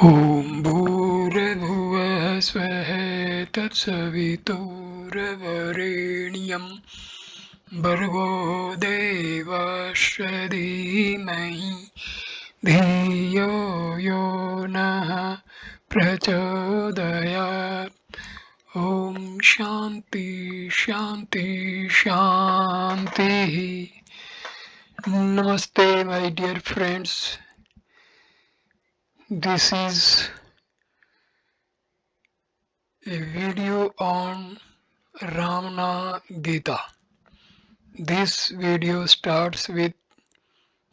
ॐ भूर्भुवः स्वः तत्सवितुर्वरेण्यं भर्गो देवस्य धीमहि धियो यो नः प्रचोदयात्. ॐ शान्ति शान्ति शान्तिः. Namaste, my dear friends. This is a video on Ramana Gita. This video starts with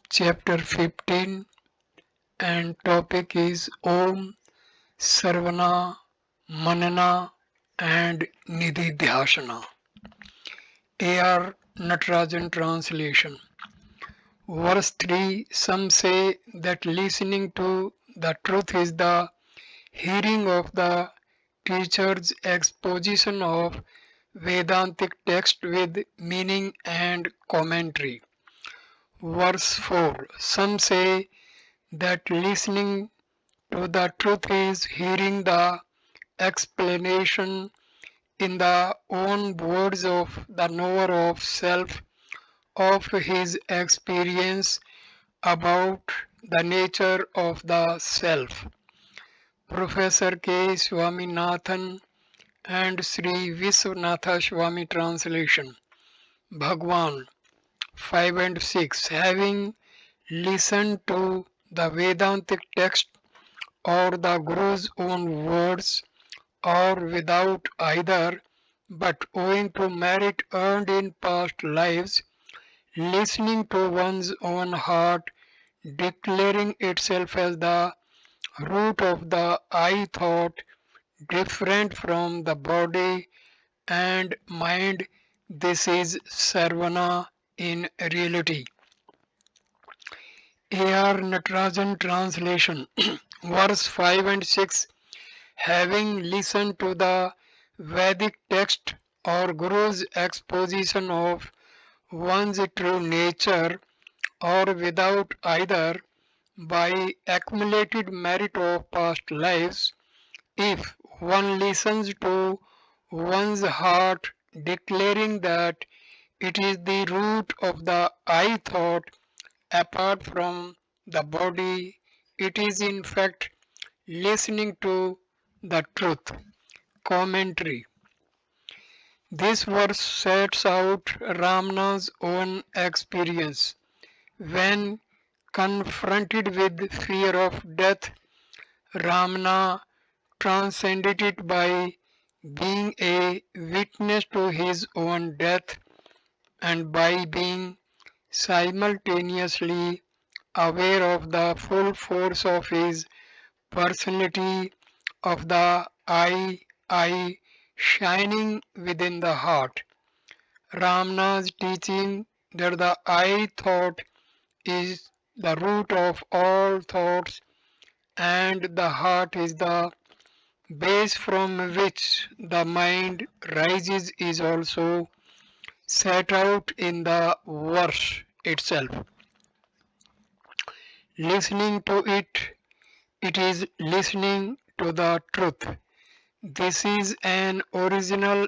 chapter 15 and topic is Om Sarvana Manana and Nididhyasana. A.R. Natarajan translation. Verse 3. Some say that listening to the truth is the hearing of the teacher's exposition of Vedantic text with meaning and commentary. Verse 4. Some say that listening to the truth is hearing the explanation in the own words of the knower of self of his experience about the nature of the self. Professor K. Swaminathan and Sri Viswanatha Swami translation. Bhagwan 5 and 6. Having listened to the Vedantic text or the Guru's own words or without either, but owing to merit earned in past lives, listening to one's own heart declaring itself as the root of the I thought different from the body and mind, this is Sarvana in reality. A.R. Natarajan translation. Verse 5 and 6. Having listened to the Vedic text or Guru's exposition of one's true nature or without either, by accumulated merit of past lives, if one listens to one's heart declaring that it is the root of the I thought apart from the body, it is in fact listening to the truth. Commentary. This verse sets out Ramana's own experience. When confronted with fear of death, Ramana transcended it by being a witness to his own death and by being simultaneously aware of the full force of his personality of the I shining within the heart. Ramana's teaching that the I thought is the root of all thoughts and the heart is the base from which the mind rises is also set out in the verse itself. Listening to it, it is listening to the truth. This is an original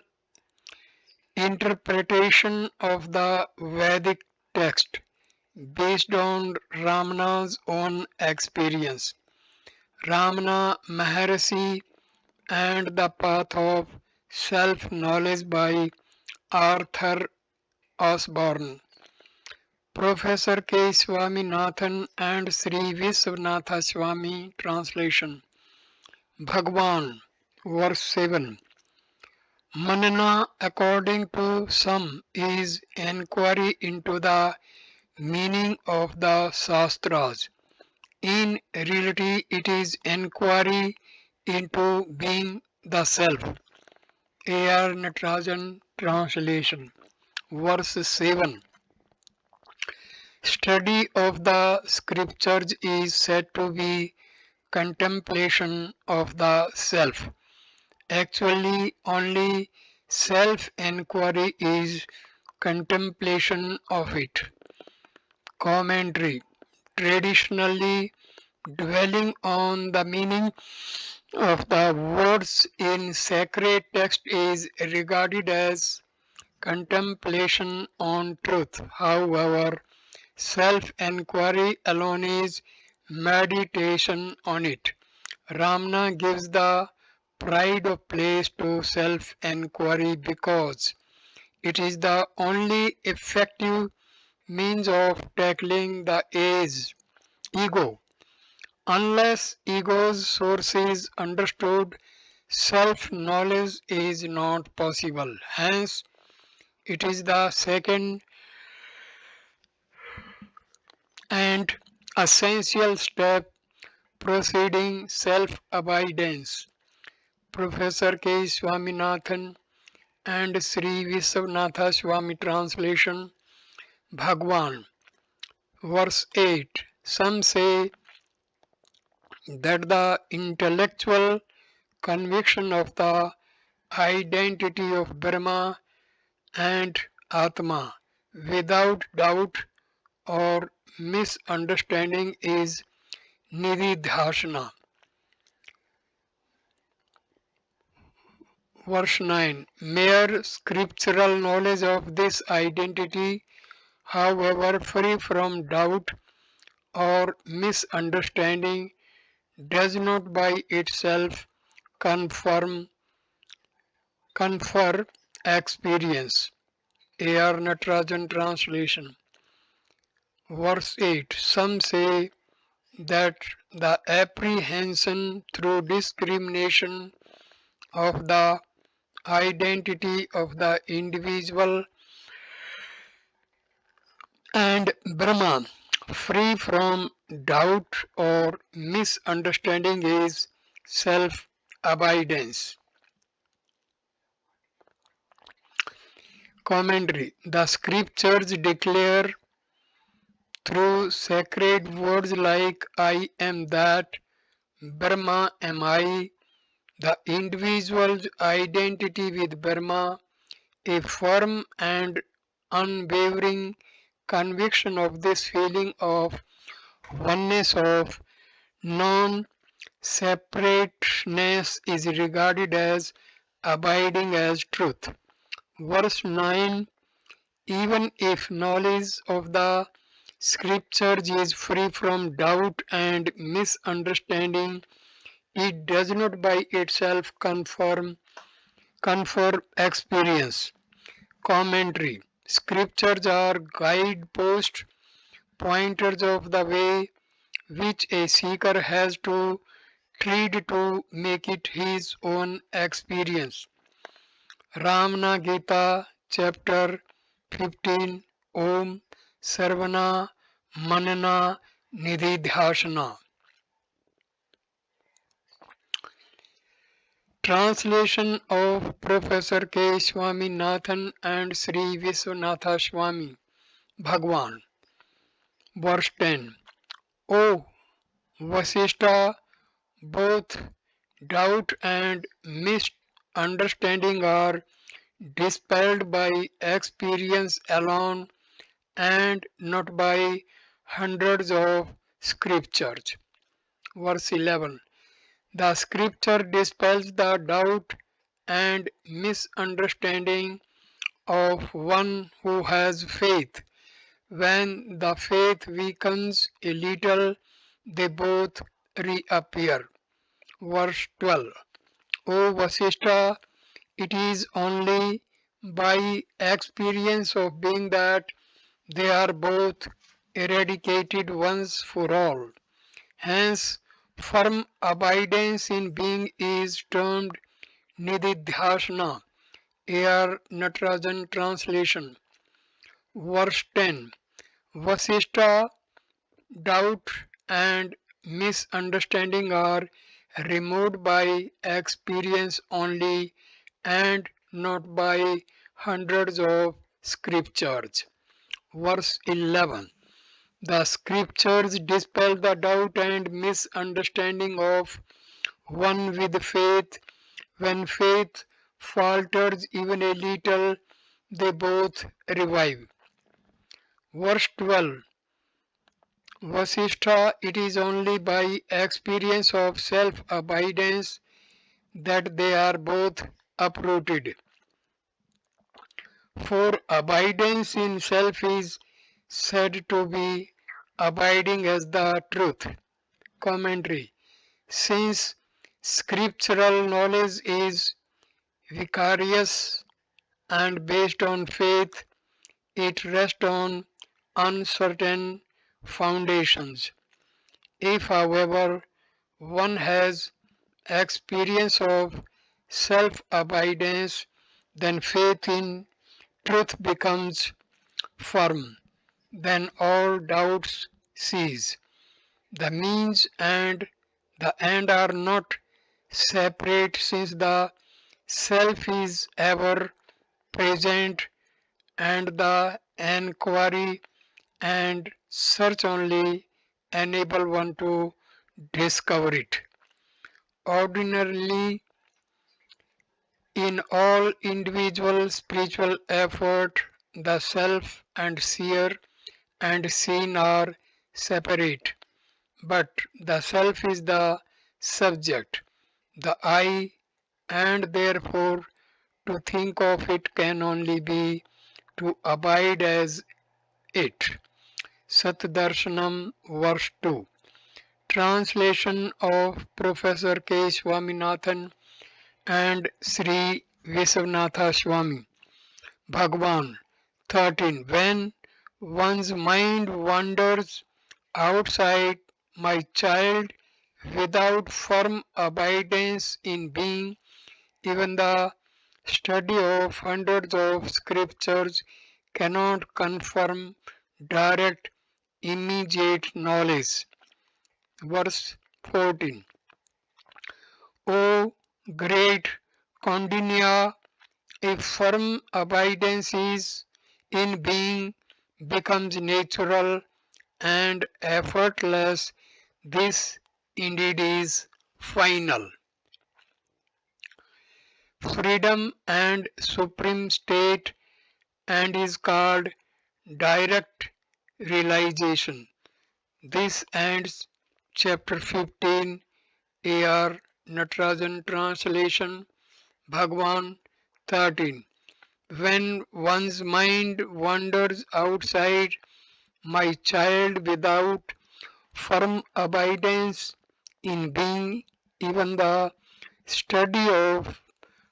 interpretation of the Vedic text based on Ramana's own experience. Ramana Maharshi and the Path of Self-Knowledge by Arthur Osborne. Professor K. Swaminathan and Sri Viswanatha Swami translation. Bhagwan, verse 7. Manana, according to some, is inquiry into the meaning of the Shastras. In reality, it is inquiry into being the self. A.R. Natarajan translation. Verse 7. Study of the scriptures is said to be contemplation of the self. Actually, only self-inquiry is contemplation of it. Commentary. Traditionally, Dwelling on the meaning of the words in sacred text is regarded as contemplation on truth. However, self-enquiry alone is meditation on it. Ramana gives the pride of place to self-enquiry because it is the only effective means of tackling the ego. Unless ego's source is understood, self-knowledge is not possible. Hence, it is the second and essential step preceding self-abidance. Professor K. Swaminathan and Sri Viswanatha Swami translation Bhagwan verse 8. Some say that the intellectual conviction of the identity of Brahma and Atma without doubt or misunderstanding is Nididhasana. Verse 9. Mere scriptural knowledge of this identity, however free from doubt or misunderstanding, does not by itself confirm confer experience. A.R. Natarajan translation. Verse 8. Some say that the apprehension through discrimination of the identity of the individual and Brahma, free from doubt or misunderstanding, is self abidance. Commentary. The scriptures declare through sacred words like I am that, Brahma am I, the individual's identity with Brahma, a firm and unwavering conviction of this feeling of oneness of non separateness is regarded as abiding as truth. Verse 9. Even if knowledge of the scriptures is free from doubt and misunderstanding, it does not by itself confer experience. Commentary. Scriptures are guideposts, pointers of the way which a seeker has to tread to make it his own experience. Ramana Gita, chapter 15, Om Sarvana Manana Nididhyasana. Translation of Professor K. Swaminathan and Sri Viswanatha Swami Bhagwan. Verse 10. O Vasishtha, both doubt and misunderstanding are dispelled by experience alone and not by hundreds of scriptures. Verse 11. The scripture dispels the doubt and misunderstanding of one who has faith. When the faith weakens a little, they both reappear. Verse 12. O Vasishtha, it is only by experience of being that they are both eradicated once for all. Hence, firm abidance in being is termed Nididhyasana. A.R. Natarajan translation. Verse 10. Vasishtha, doubt and misunderstanding are removed by experience only and not by hundreds of scriptures. Verse 11. The scriptures dispel the doubt and misunderstanding of one with faith. When faith falters even a little, they both revive. Verse 12. Vasishtha, it is only by experience of self-abidance that they are both uprooted. For abidance in self is said to be abiding as the truth. Commentary. Since scriptural knowledge is vicarious and based on faith, it rests on uncertain foundations. If, however, one has experience of self abidance, then faith in truth becomes firm. Then all doubts cease. The means and the end are not separate since the self is ever present and the enquiry and search only enable one to discover it. Ordinarily, in all individual spiritual effort, the self and seer and seen are separate, but the self is the subject, the I, and therefore to think of it can only be to abide as it. Satdarshanam, verse 2. Translation of Professor K. Swaminathan and Sri Viswanatha Swami. Bhagwan 13. When one's mind wanders outside, my child, without firm abidance in being, even the study of hundreds of scriptures cannot confirm direct, immediate knowledge. Verse 14. O great Kondinya, if firm abidance is in being becomes natural and effortless, this indeed is final. Freedom and supreme state and is called direct realization. This ends chapter 15. A.R. Natarajan translation. Bhagwan 13. When one's mind wanders outside, my child, without firm abidance in being, even the study of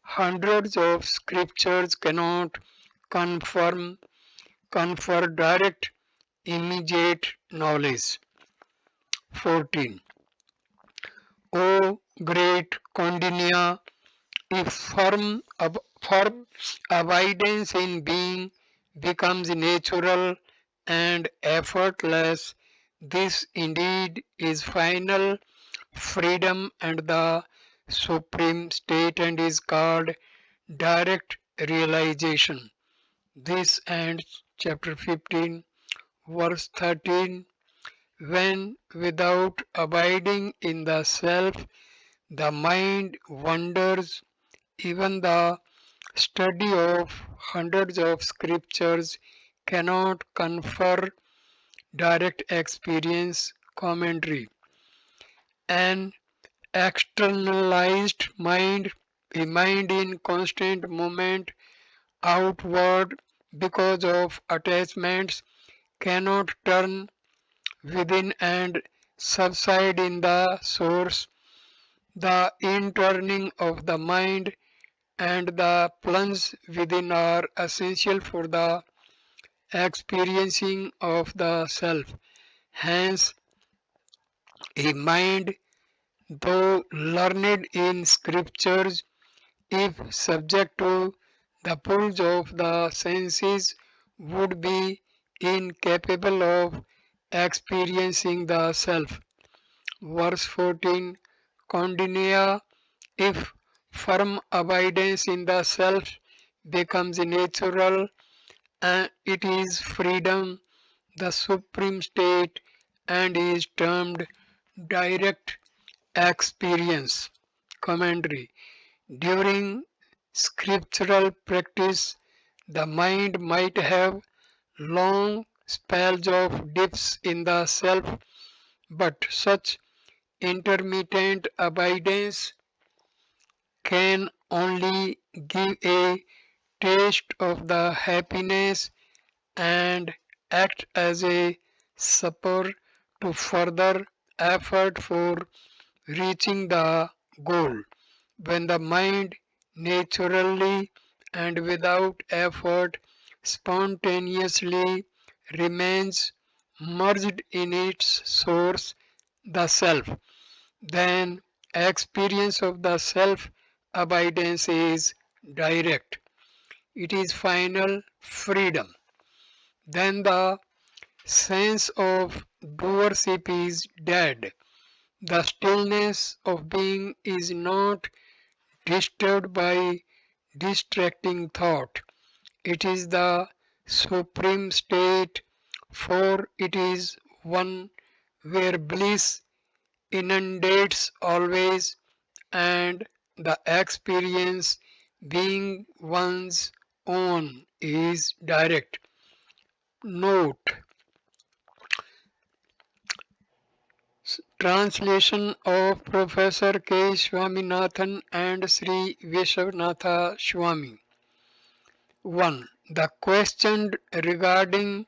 hundreds of scriptures cannot confirm, confer direct, immediate knowledge. 14. O great Kondinya, if firm abidance in being becomes natural and effortless, this indeed is final freedom and the supreme state and is called direct realization. This ends chapter 15, verse 13. When without abiding in the self, the mind wanders, even the study of hundreds of scriptures cannot confer direct experience. Commentary. An externalized mind, a mind in constant movement outward because of attachments, cannot turn within and subside in the source. The inturning of the mind and the plunge within are essential for the experiencing of the self. Hence, a mind, though learned in scriptures, if subject to the pulls of the senses, would be incapable of experiencing the self. Verse 14. Kondinya, if firm abidance in the self becomes natural, and it is freedom, the supreme state, and is termed direct experience. Commentary. During scriptural practice, the mind might have long spells of dips in the self, but such intermittent abidance can only give a taste of the happiness and act as a spur to further effort for reaching the goal. When the mind naturally and without effort spontaneously remains merged in its source, the self, then experience of the self abidance is direct. It is final freedom. Then the sense of doership is dead. The stillness of being is not disturbed by distracting thought. It is the supreme state, for it is one where bliss inundates always and the experience being one's own is direct. Note: Translation of Professor K. Swaminathan and Sri Vishwanatha Swami. 1. The question regarding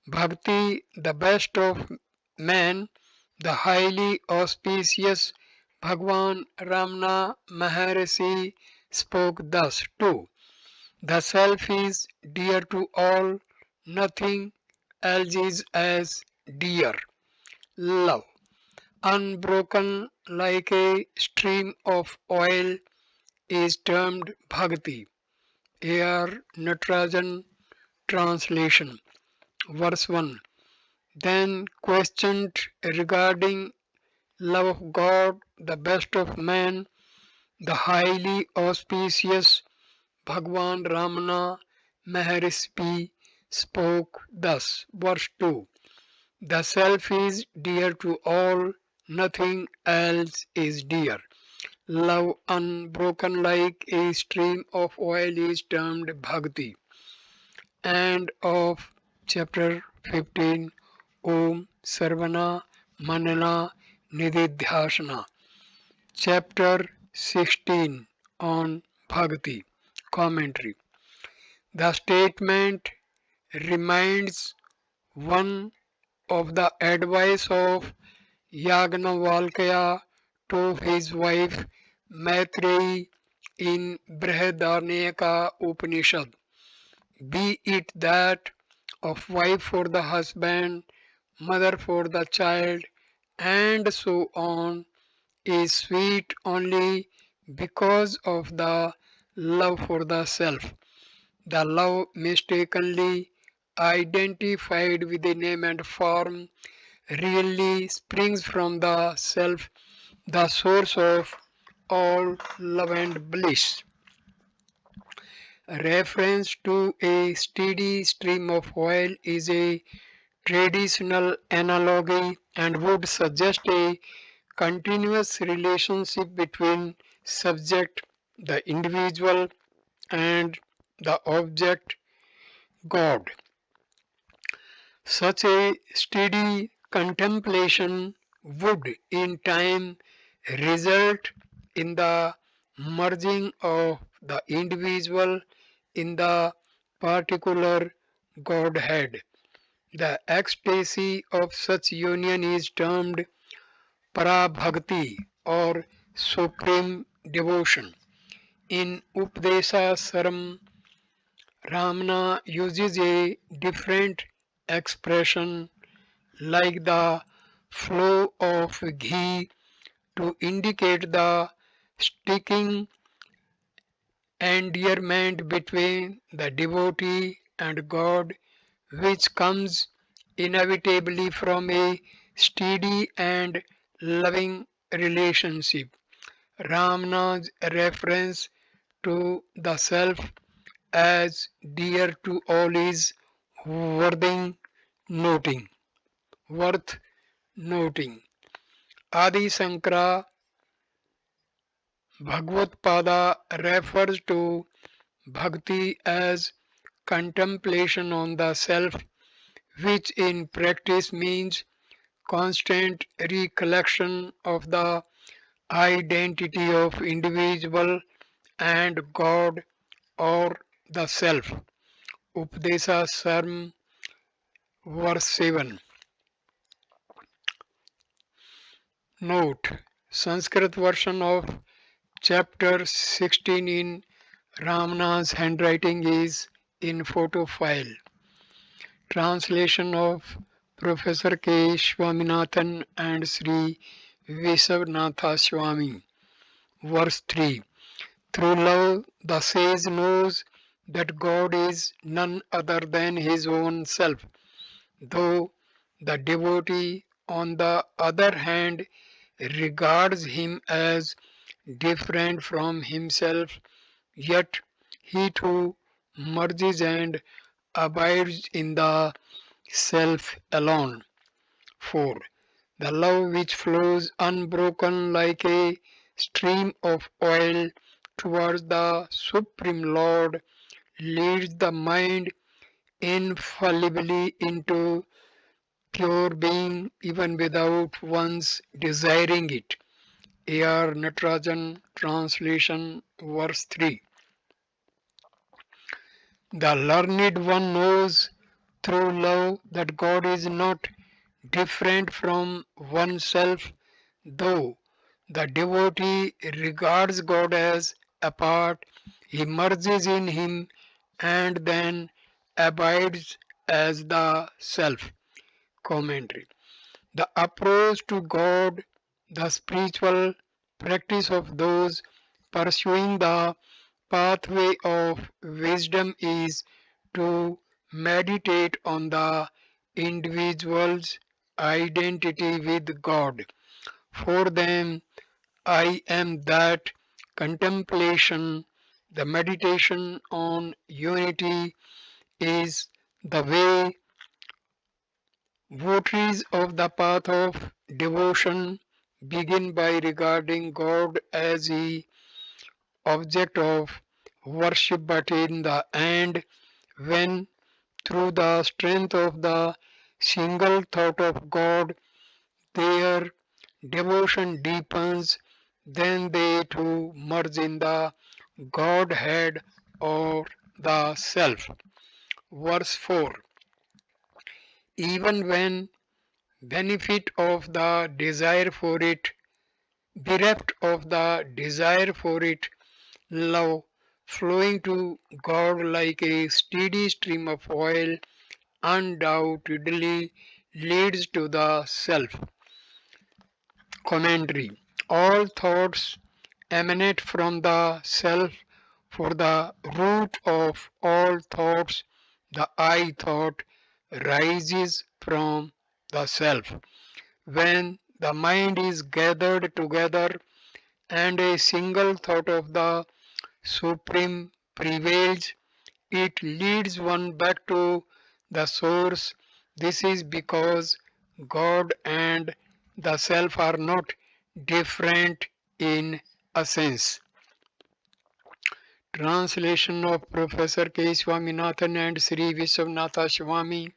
Bhakti, the best of men, the highly auspicious Bhagwan Ramana Maharshi spoke thus too. The self is dear to all, nothing else is as dear. Love, unbroken like a stream of oil, is termed Bhakti. A.R. Natarajan Translation. Verse 1. Then questioned regarding love of God, the best of man, the highly auspicious Bhagwan Ramana Maharshi spoke thus. Verse 2. The self is dear to all, nothing else is dear. Love unbroken like a stream of oil is termed bhakti. End of chapter 15. Om Sarvana Manana Nididhyasana. Chapter 16 on Bhakti. Commentary. The statement reminds one of the advice of Yagnavalkya to his wife Maitreyi in Brihadaranyaka Upanishad. Be it that of wife for the husband, mother for the child, and so on, is sweet only because of the love for the self. The love mistakenly identified with the name and form really springs from the self, the source of all love and bliss. Reference to a steady stream of oil is a traditional analogy and would suggest a continuous relationship between subject, the individual, and the object, God. Such a steady contemplation would in time result in the merging of the individual in the particular Godhead. The ecstasy of such union is termed parabhakti or supreme devotion. In Upadesa Saram, Ramana uses a different expression like the flow of ghee to indicate the sticking endearment between the devotee and God, which comes inevitably from a steady and loving relationship. Ramana's reference to the self as dear to all is worth noting. Worth noting. Adi Sankara Bhagavad refers to bhakti as contemplation on the self which in practice means constant recollection of the identity of individual and God or the self. Upadesa Sarm, verse 7. Note: Sanskrit version of chapter 16 in Ramana's handwriting is in photo file. Translation of Professor K. Swaminathan and Sri Viswanatha Swami. Verse 3. Through love, the sage knows that God is none other than his own self, though the devotee, on the other hand, regards him as different from himself, yet he too merges and abides in the self alone. 4. The love which flows unbroken like a stream of oil towards the Supreme Lord leads the mind infallibly into pure being even without once desiring it. A.R. Natarajan, translation, verse 3. The learned one knows through love that God is not different from oneself, though the devotee regards God as apart, he merges in him and then abides as the self. Commentary. The approach to God, the spiritual practice of those pursuing the pathway of wisdom is to meditate on the individual's identity with God. For them, I am that contemplation, the meditation on unity is the way votaries of the path of devotion begin by regarding God as the object of worship, but in the end, when through the strength of the single thought of God their devotion deepens, then they too merge in the Godhead or the Self. Verse 4. Even when benefit of the desire for it, bereft of the desire for it, love flowing to God like a steady stream of oil undoubtedly leads to the self. Commentary. All thoughts emanate from the self, for the root of all thoughts, the I thought, rises from the self. When the mind is gathered together and a single thought of the Supreme prevails, it leads one back to the source. This is because God and the self are not different in essence. Translation of Professor K. Swaminathan and Sri Viswanatha Swami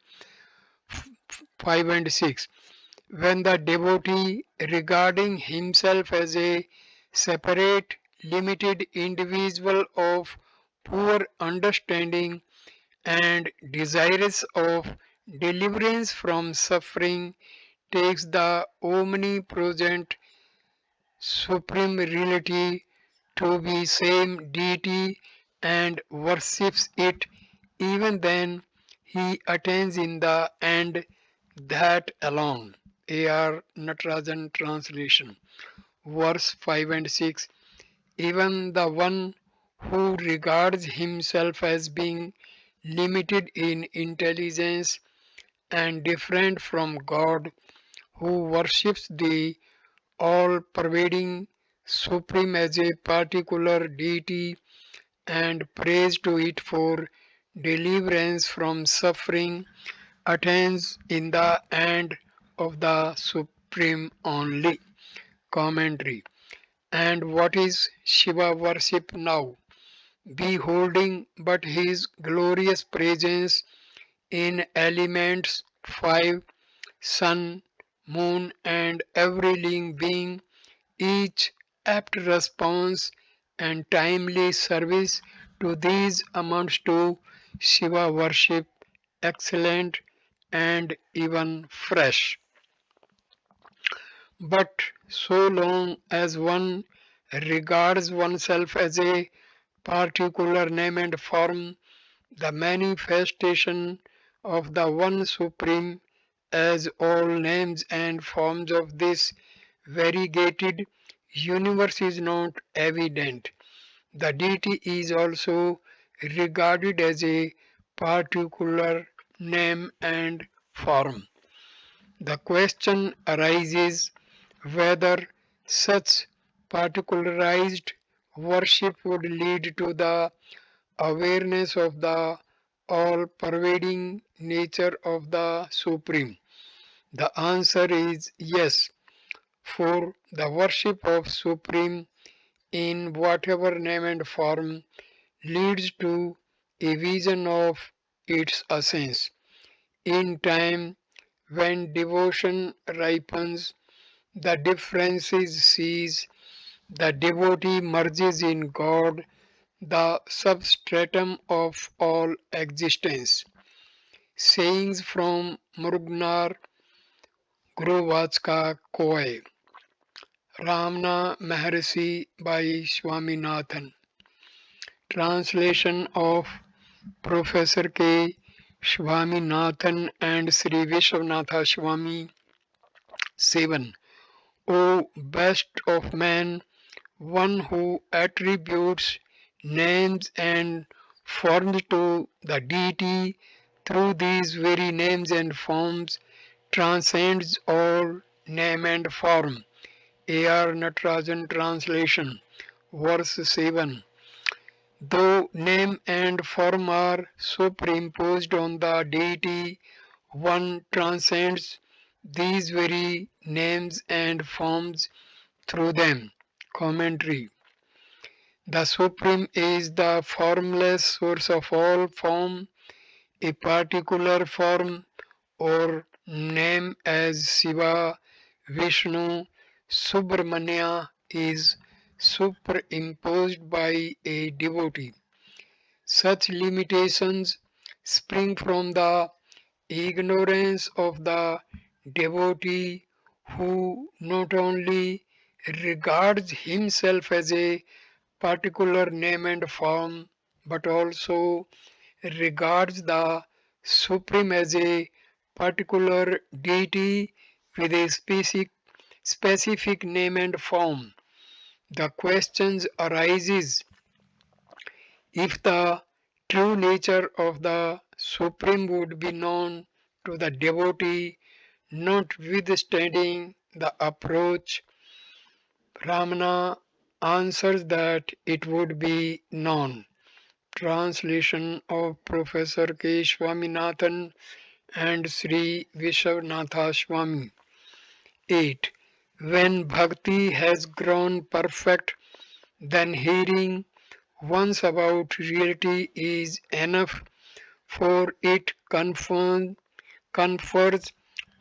5 and 6. When the devotee, regarding himself as a separate, limited individual of poor understanding and desirous of deliverance from suffering, takes the omnipresent supreme reality to be same deity and worships it, even then he attains in the end that alone. A.R. Natarajan, translation. Verse 5 and 6. Even the one who regards himself as being limited in intelligence and different from God, who worships the all pervading Supreme as a particular deity and prays to it for deliverance from suffering, attains in the end of the Supreme only. Commentary. And what is Shiva worship now? Beholding but his glorious presence in elements 5. Sun, moon, and every living being, each apt response and timely service to these amounts to Shiva worship, excellent and even fresh. But so long as one regards oneself as a particular name and form, the manifestation of the One Supreme, as all names and forms of this variegated universe is not evident. The deity is also regarded as a particular name and form. The question arises whether such particularized worship would lead to the awareness of the all pervading nature of the Supreme. The answer is yes, for the worship of Supreme in whatever name and form leads to a vision of its essence. In time, when devotion ripens, the differences cease, the devotee merges in God, the substratum of all existence. Sayings from Murugnar Guruvachka Koi, Ramana Maharshi by Swaminathan. Translation of Professor K. Swaminathan and Sri Vishwanatha Swami. 7. O best of men, one who attributes names and forms to the deity through these very names and forms transcends all name and form. A.R. Natarajan translation. Verse 7. Though name and form are superimposed on the deity, one transcends these very names and forms through them. Commentary. The Supreme is the formless source of all form. A particular form or name as Shiva, Vishnu, Subramanya is superimposed by a devotee. Such limitations spring from the ignorance of the devotee who not only regards himself as a particular name and form but also regards the Supreme as a particular deity with a specific name and form. The question arises if the true nature of the Supreme would be known to the devotee, notwithstanding the approach. Ramana answers that it would be known. Translation of Professor K. Swaminathan and Sri Vishwanatha Swami. 8. When bhakti has grown perfect, then hearing once about reality is enough, for it confers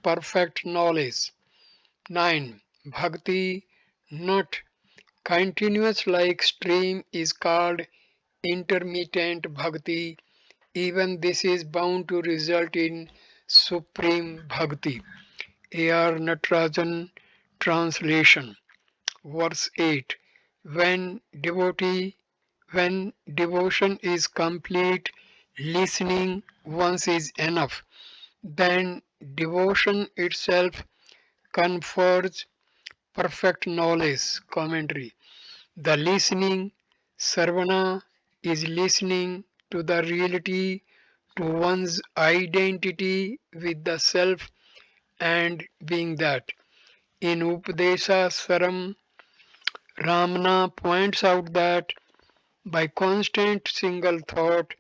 perfect knowledge. 9. Bhakti, not continuous like stream, is called intermittent bhakti. Even this is bound to result in supreme bhakti. A.R. Natarajan translation. Verse 8. When when devotion is complete, listening once is enough. Then devotion itself confers perfect knowledge. Commentary. The listening, sarvana, is listening to the reality, to one's identity with the self and being that. In Upadesha Saram, Ramana points out that by constant single thought,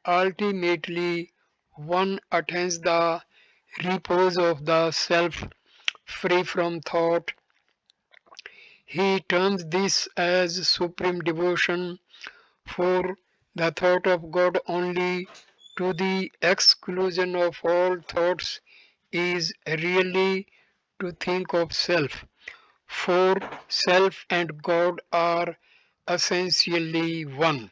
ultimately one attains the repose of the self free from thought. He terms this as supreme devotion, for the thought of God only to the exclusion of all thoughts is really to think of self, for self and God are essentially one.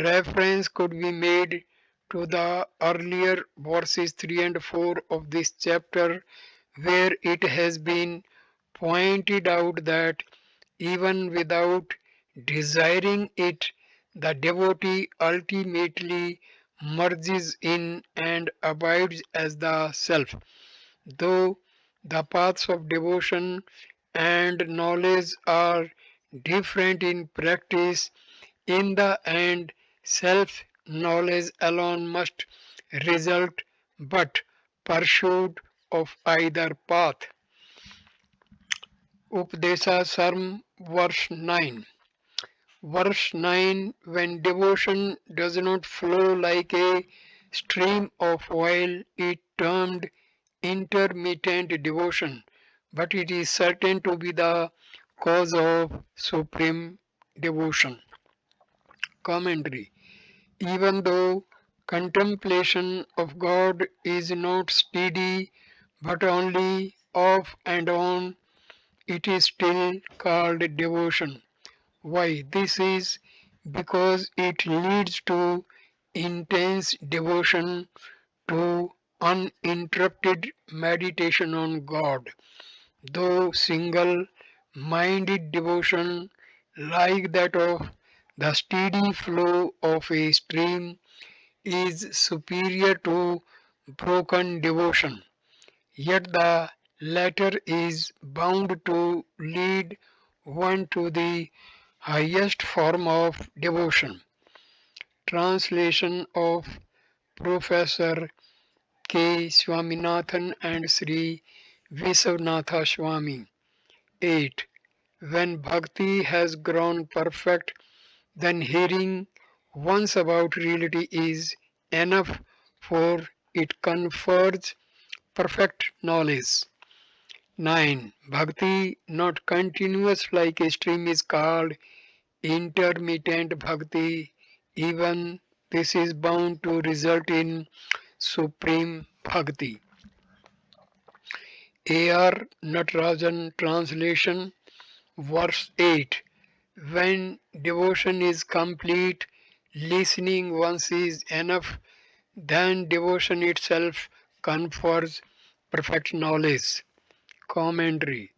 Reference could be made to the earlier verses 3 and 4 of this chapter, where it has been pointed out that even without desiring it, the devotee ultimately merges in and abides as the self. Though the paths of devotion and knowledge are different in practice, in the end, self knowledge alone must result, but pursuit of either path. Updesa Sarm, verse 9. Verse 9: When devotion does not flow like a stream of oil, it termed intermittent devotion, but it is certain to be the cause of supreme devotion. Commentary: Even though contemplation of God is not steady but only off and on, it is still called devotion. Why? This is because it leads to intense devotion, to uninterrupted meditation on God. Though single minded devotion, like that of the steady flow of a stream, is superior to broken devotion, yet the latter is bound to lead one to the highest form of devotion. Translation of Professor K. Swaminathan and Sri Viswanatha Swami. 8. When bhakti has grown perfect, then hearing once about reality is enough, for it confers perfect knowledge. 9. Bhakti, not continuous like a stream, is called intermittent bhakti. Even this is bound to result in supreme bhakti. A.R. Natarajan translation, verse 8. When devotion is complete, listening once is enough, then devotion itself confers perfect knowledge. Commentary: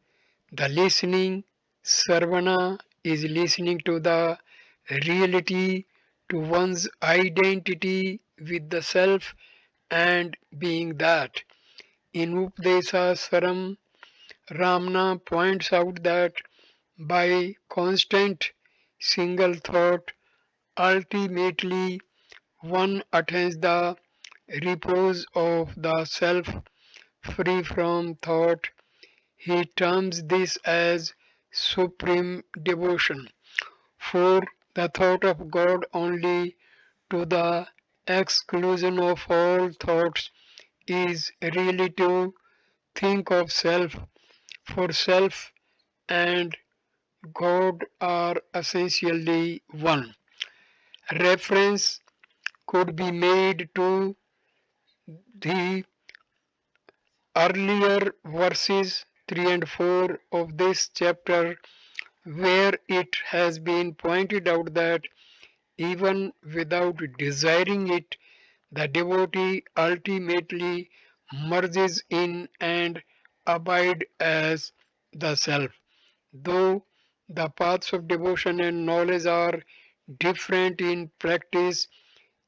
The listening, Sarvana, is listening to the reality, to one's identity with the self and being that. In Updesa Saram, Ramana points out that by constant single thought, ultimately one attains the repose of the self, free from thought. He terms this as supreme devotion, for the thought of God only, to the exclusion of all thoughts, is really to think of self, for self and God are essentially one. Reference could be made to the earlier verses 3 and 4 of this chapter, where it has been pointed out that even without desiring it, the devotee ultimately merges in and abides as the self. Though the paths of devotion and knowledge are different in practice,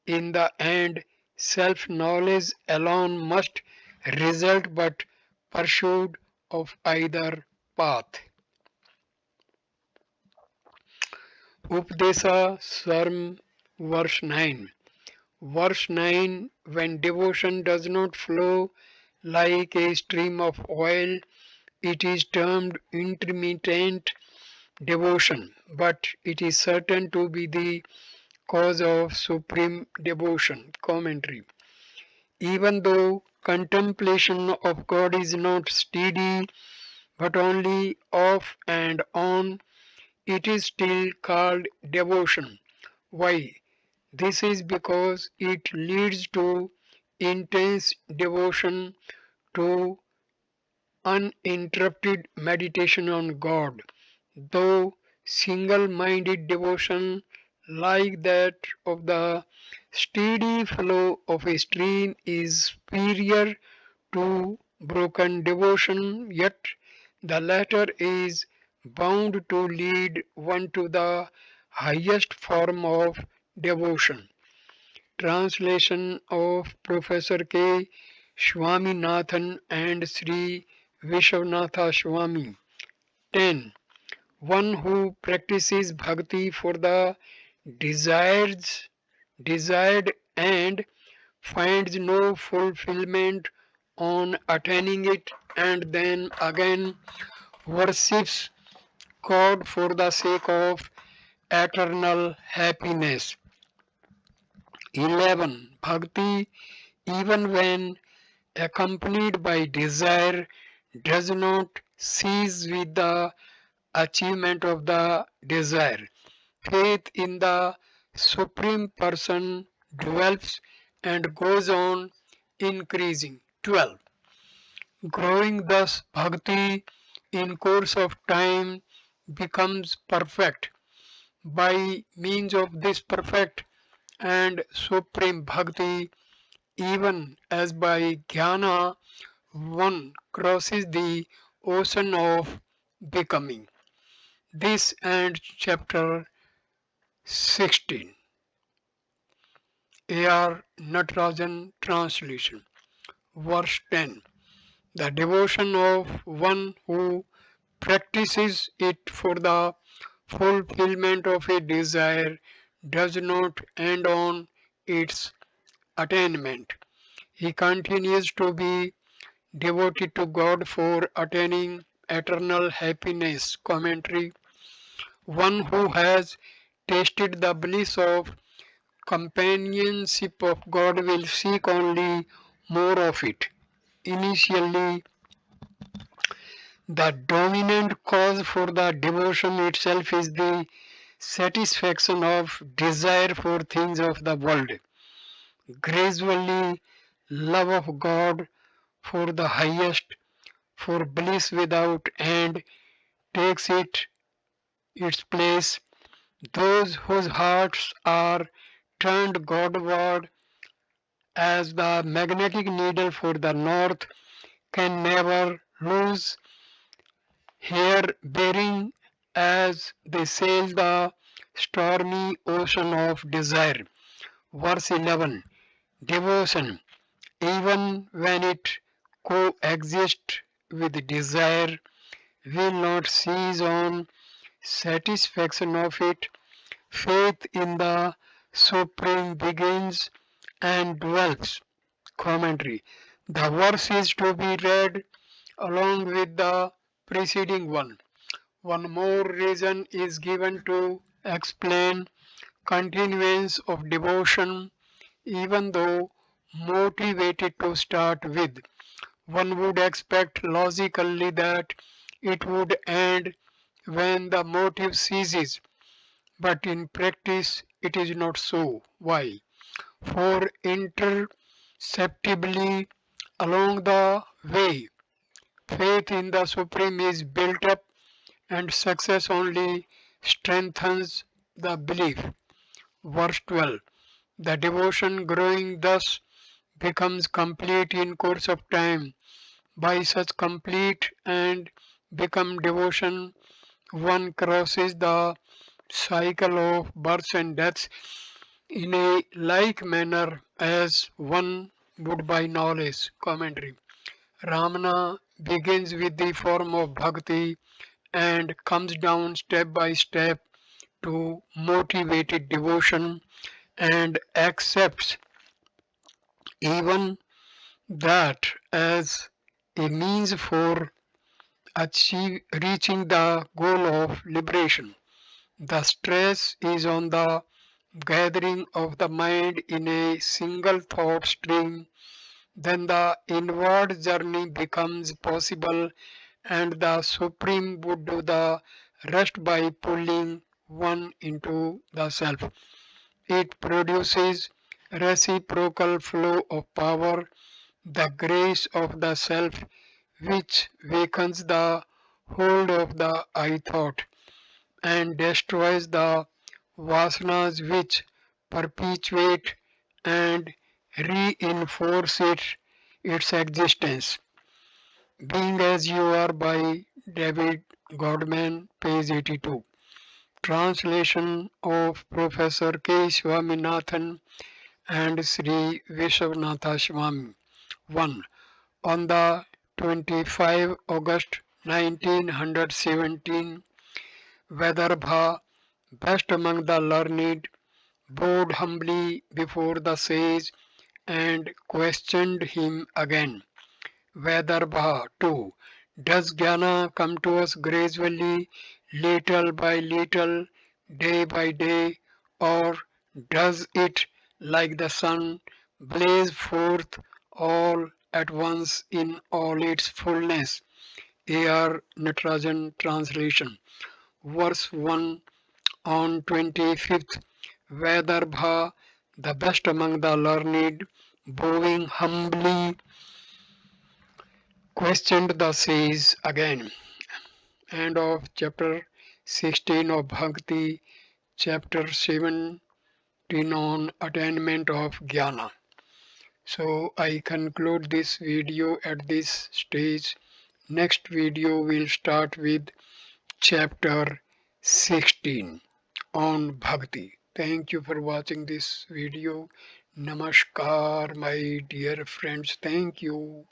in the end, self knowledge alone must result, but pursuit of either path. Updesa Sarm, verse 9. Verse 9: When devotion does not flow like a stream of oil, it is termed intermittent devotion, but it is certain to be the cause of supreme devotion. Commentary: Even though contemplation of God is not steady but only off and on, it is still called devotion. Why? This is because it leads to intense devotion, to uninterrupted meditation on God, though single minded devotion like that of the steady flow of a stream is superior to broken devotion, yet the latter is bound to lead one to the highest form of devotion. Translation of Professor K. Swaminathan and Sri Vishwanatha Swami. 10. One who practices bhakti for the desires, desired and finds no fulfillment on attaining it and then again worships God for the sake of eternal happiness. 11. Bhakti, even when accompanied by desire, does not cease with the achievement of the desire. Faith in the Supreme Person develops and goes on increasing. 12. Growing thus, bhakti in course of time becomes perfect. By means of this perfect and supreme bhakti, even as by jnana, one crosses the ocean of becoming. This ends chapter 16. A.R. Natarajan translation. Verse 10. The devotion of one who practices it for the fulfillment of a desire does not end on its attainment. He continues to be devoted to God for attaining eternal happiness. Commentary. One who has tasted the bliss of companionship of God will seek only more of it. Initially, the dominant cause for the devotion itself is the satisfaction of desire for things of the world. Gradually, love of God for the highest, for bliss without end, takes its place. Those whose hearts are turned Godward as the magnetic needle for the north can never lose hair bearing as they sail the stormy ocean of desire. Verse 11. Devotion, even when it coexists with desire, will not cease on satisfaction of it. Faith in the Supreme begins and dwells. Commentary. The verse is to be read along with the preceding one. One more reason is given to explain continuance of devotion, even though motivated to start with. One would expect logically that it would end when the motive ceases, but in practice it is not so. Why? For imperceptibly along the way, faith in the Supreme is built up and success only strengthens the belief. Verse 12. The devotion growing thus becomes complete in course of time. By such complete and become devotion, one crosses the cycle of births and deaths in a like manner as one would by knowledge. Commentary. Ramana begins with the form of bhakti and comes down step by step to motivated devotion and accepts even that as a means for reaching the goal of liberation. The stress is on the gathering of the mind in a single thought stream. Then the inward journey becomes possible and the Supreme would do the rest by pulling one into the self. It produces reciprocal flow of power. the grace of the self which wakens the hold of the I thought and destroys the vasanas which perpetuate and reinforce its existence. Being as You Are by David Godman, page 82. Translation of Professor K. Swaminathan and Sri Vishwanatha Swami. 1. On the 25 August 1917, Vedarbha, best among the learned, bowed humbly before the sage and questioned him again. Vedarbha too. Does jnana come to us gradually, little by little, day by day, or does it, like the sun, blaze forth all at once in all its fullness? A.R. Natarajan translation. Verse 1 on 25th. Vedarbha, the best among the learned, bowing humbly, questioned the sage again. End of chapter 16 of Bhakti, chapter 17 on attainment of jnana. So I conclude this video at this stage. Next video will start with chapter 16 on Bhakti. Thank you for watching this video. Namaskar, my dear friends. Thank you.